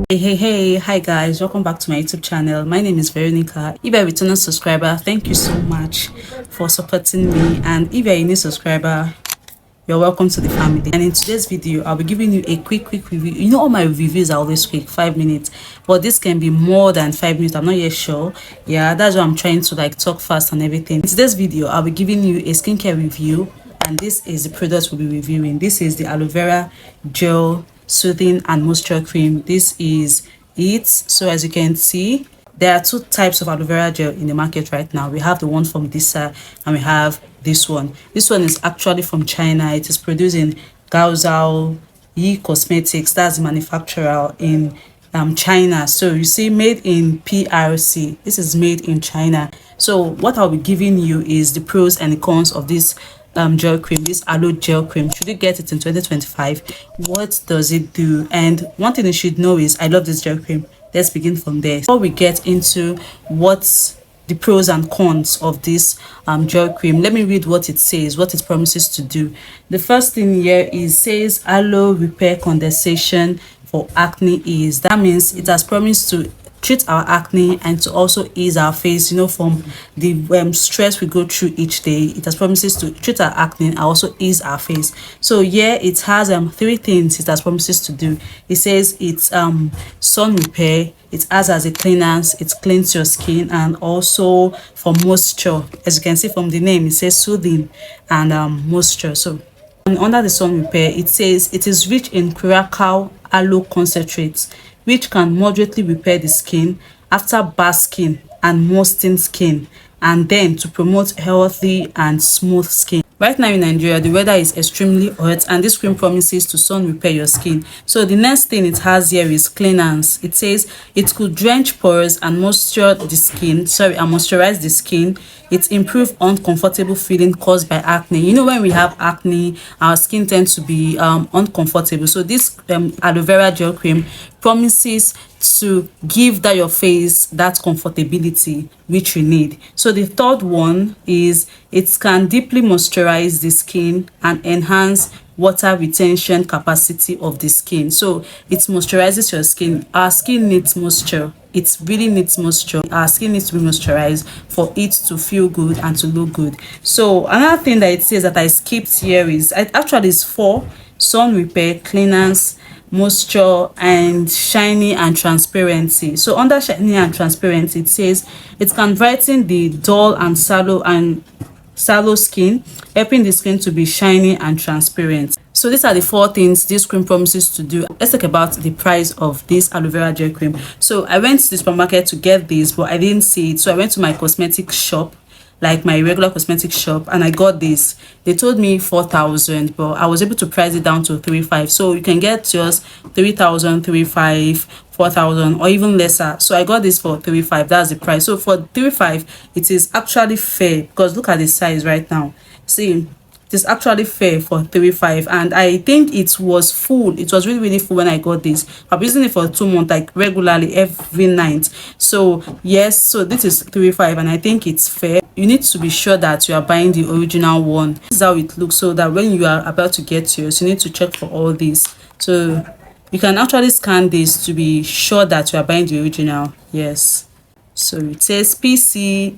Hi guys, welcome back to my YouTube channel. My name is Veronica. If you're a returning subscriber, thank you so much for supporting me, and if you're a new subscriber, you're welcome to the family. And in today's video, I'll be giving you a quick review. You know, all my reviews are always quick, 5 minutes, but this can be more than 5 minutes. I'm not yet sure. Yeah, that's why I'm trying to like talk fast and everything. In today's video, I'll be giving you a skincare review, and this is the product we'll be reviewing. This is the aloe vera gel soothing and moisture cream. This is it. So as you can see, there are two types of aloe vera gel in the market right now. We have the one from this side and we have this one. This one is actually from China. It is produced in GLOWED Cosmetics. That's the manufacturer in China. So you see, made in PRC. This is made in China. So what I'll be giving you is the pros and the cons of this gel cream, this aloe gel cream. Should you get it in 2025? What does it do? And one thing you should know is I love this gel cream. Let's begin from there. Before we get into what's the pros and cons of this gel cream, let me read what it says, what it promises to do. The first thing here is says aloe repair condensation for acne ease. That means it has promised to treat our acne and to also ease our face, you know, from the stress we go through each day. It has promises to treat our acne and also ease our face. So yeah, it has three things it has promises to do. It says it's sun repair, it acts as a cleanance, it cleans your skin, and also for moisture. As you can see from the name, it says soothing and moisture. So under the sun repair, it says it is rich in curacal aloe concentrates, which can moderately repair the skin after basking and moistening skin, and then to promote healthy and smooth skin. Right now in Nigeria, the weather is extremely hot, and this cream promises to sun repair your skin. So the next thing it has here is cleanance. It says it could drench pores and moisturize the skin. It improves uncomfortable feeling caused by acne. You know, when we have acne, our skin tends to be uncomfortable. So this aloe vera gel cream promises to give that your face that comfortability which you need. So the third one is it can deeply moisturize the skin and enhance water retention capacity of the skin. So it moisturizes your skin. Our skin needs moisture. It really needs moisture. Our skin needs to be moisturized for it to feel good and to look good. So another thing that it says that I skipped here is actually is 4: sun repair, cleanance, moisture, and shiny and transparency. So under shiny and transparency, it says it can brighten the dull and sallow skin, helping the skin to be shiny and transparent. So these are the 4 things this cream promises to do. Let's talk about the price of this aloe vera gel cream. So I went to the supermarket to get this, but I didn't see it. So I went to my cosmetic shop, like my regular cosmetic shop, and I got this. They told me 4,000, but I was able to price it down to 3,500. So you can get just 3,000, 3,500, 4,000, or even lesser. So I got this for 3,500. That's the price. So for 3,500, it is actually fair, because look at the size right now. See, it is actually fair for 3,500, and I think it was full. It was really full when I got this. I've been using it for 2 months, like regularly every night. So yes, so this is 3,500, and I think it's fair. You need to be sure that you are buying the original one. This is how it looks, so that when you are about to get yours, you need to check for all this. So you can actually scan this to be sure that you are buying the original. Yes, so it says PC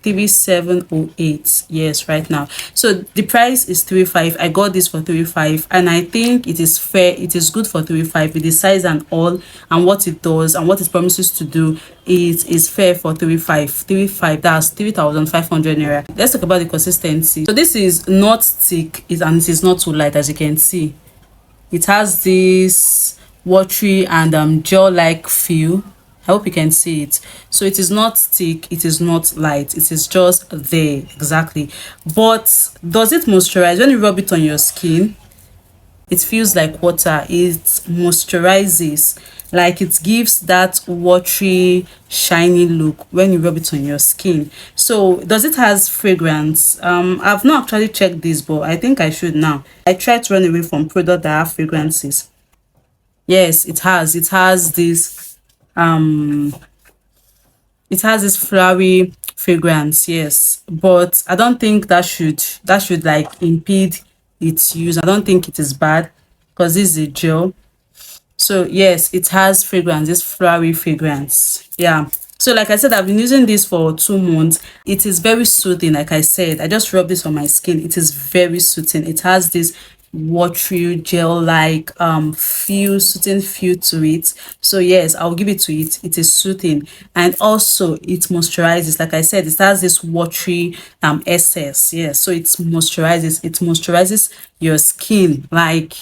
3708. Yes, right now. So the price is 3,500. I got this for 3,500, and I think it is fair. It is good for 3,500 with the size and all, and what it does and what it promises to do. It is fair for 3,500. 3,500, that's 3,500 naira. Let's talk about the consistency. So this is not thick, and it is not too light. As you can see, it has this watery and gel-like feel. I hope you can see it. So it is not thick, it is not light, it is just there, exactly. But does it moisturize? When you rub it on your skin, it feels like water. It moisturizes, like it gives that watery, shiny look when you rub it on your skin. So does it has fragrance? I've not actually checked this, but I think I should now. I try to run away from products that have fragrances. Yes, it has this it has this flowery fragrance. Yes, but I don't think that should like impede its use. I don't think it is bad, because this is a gel. So yes, it has fragrance, this flowery fragrance. Yeah. So like I said, I've been using this for 2 months. It is very soothing. Like I said, I just rub this on my skin. It is very soothing. It has this watery gel like feel, soothing feel to it. So yes, I'll give it to it. It is soothing, and also it moisturizes. Like I said, it has this watery essence. Yes, so it moisturizes. It moisturizes your skin like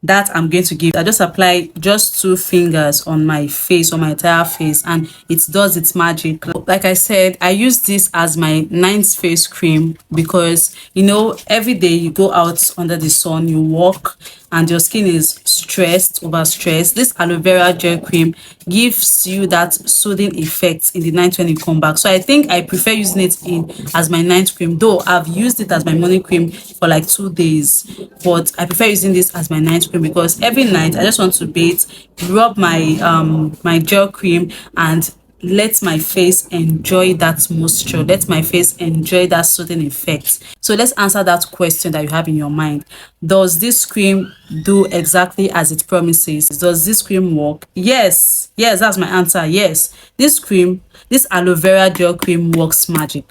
that. I'm going to give, I just apply just 2 fingers on my face, on my entire face, and it does its magic. Like I said, I use this as my ninth face cream because you know every day you go out under the sun, you walk, and your skin is stressed, overstressed. This aloe vera gel cream gives you that soothing effect in the night when you come back. So I think I prefer using it in as my night cream, though I've used it as my morning cream for like 2 days, but I prefer using this as my night cream because every night I just want to bathe, rub my gel cream, and let my face enjoy that moisture, let my face enjoy that soothing effect. So let's answer that question that you have in your mind. Does this cream do exactly as it promises? Does this cream work? Yes, yes, that's my answer. Yes, this cream, this aloe vera gel cream works magic.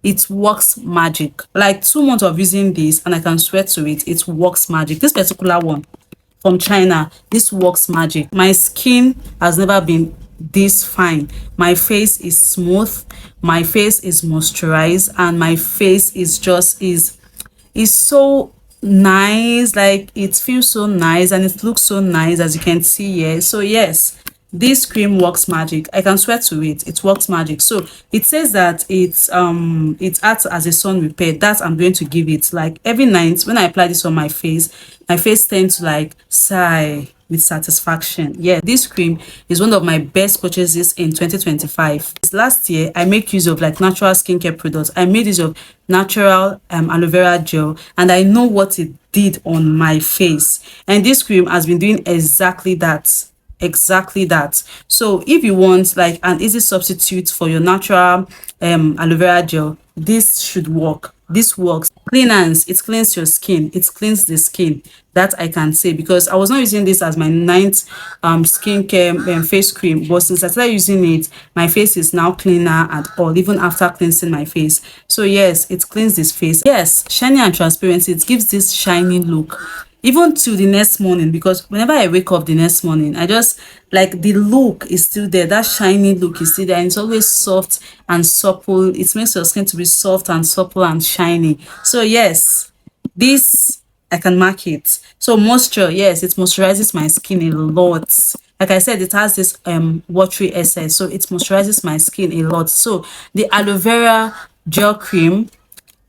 It works magic. Like 2 months of using this, and I can swear to it, it works magic. This particular one from China, this works magic. My skin has never been this fine. My face is smooth, my face is moisturized, and my face is just is so nice. Like it feels so nice and it looks so nice, as you can see here. So yes, this cream works magic. I can swear to it, it works magic. So it says that it acts as a sun repair. That I'm going to give it. Like every night when I apply this on my face tends to like sigh with satisfaction. Yeah, this cream is one of my best purchases in 2025. Last year I make use of like natural skincare products. I made use of natural aloe vera gel, and I know what it did on my face, and this cream has been doing exactly that, exactly that. So if you want like an easy substitute for your natural aloe vera gel, this should work. This works. Cleanance, it cleans your skin, it cleans the skin. That I can say because I was not using this as my ninth skincare face cream, but since I started using it, my face is now cleaner and all, even after cleansing my face. So yes, it cleans this face. Yes, shiny and transparency, it gives this shiny look even to the next morning, because whenever I wake up the next morning, I just like the look is still there, that shiny look is still there, and it's always soft and supple. It makes your skin to be soft and supple and shiny. So yes, this I can mark it. So moisture, yes, it moisturizes my skin a lot. Like I said, it has this watery essence, so it moisturizes my skin a lot. So the aloe vera gel cream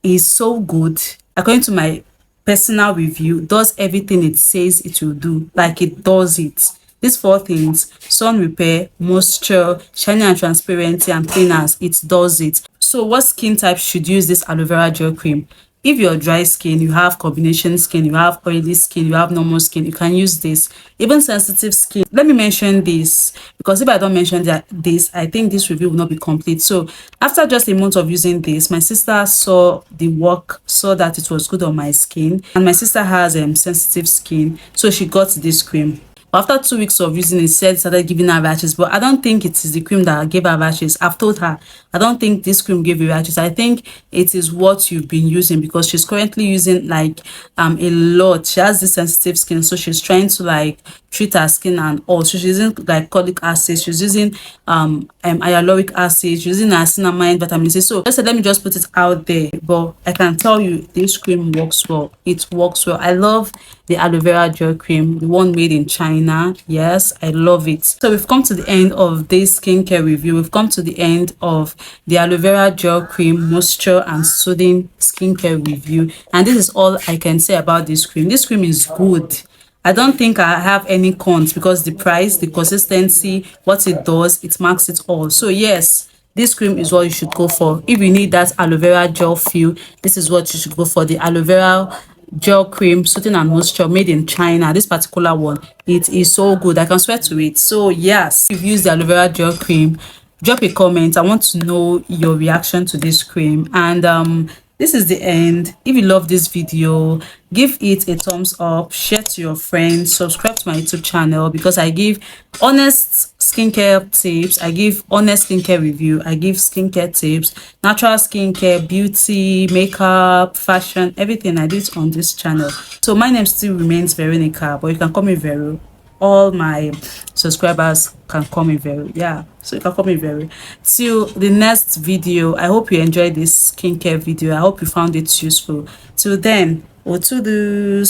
is so good. According to my personal review, does everything it says it will do. Like it does it. These 4 things: sun repair, moisture, shiny and transparency, and cleaners, it does it. So what skin type should use this aloe vera gel cream? If you're dry skin, you have combination skin, you have oily skin, you have normal skin, you can use this. Even sensitive skin, let me mention this because if I don't mention this, I think this review will not be complete. So after just a month of using this, my sister saw the work, saw that it was good on my skin, and my sister has sensitive skin, so she got this cream. But after 2 weeks of using it, said started giving her rashes. But I don't think it is the cream that gave her rashes. I've told her, I don't think this cream gave you rashes. I think it is what you've been using, because she's currently using like a lot. She has this sensitive skin, so she's trying to like treat her skin and all. So she's using like colic acid, she's using hyaluronic acid, she's using niacinamide, vitamin C. So just said, let me just put it out there. But I can tell you this cream works well. It works well. I love the aloe vera gel cream, the one made in China. Yes, I love it. So we've come to the end of this skincare review. We've come to the end of the aloe vera gel cream moisture and soothing skincare review, and this is all I can say about this cream. This cream is good. I don't think I have any cons, because the price, the consistency, what it does, it marks it all. So yes, this cream is what you should go for. If you need that aloe vera gel feel, this is what you should go for. The aloe vera gel cream soothing and moisture, made in China. This particular one, it is so good. I can swear to it. So yes, if you've used the aloe vera gel cream, drop a comment. I want to know your reaction to this cream. And this is the end. If you love this video, give it a thumbs up, share to your friends, subscribe to my YouTube channel, because I give honest skincare tips, I give honest skincare review, I give skincare tips, natural skincare, beauty, makeup, fashion, everything I did on this channel. So my name still remains Veronica, but you can call me Vero. All my subscribers can call me Vero. Yeah, so you can call me Vero. Till the next video, I hope you enjoyed this skincare video. I hope you found it useful. Till then, otudos.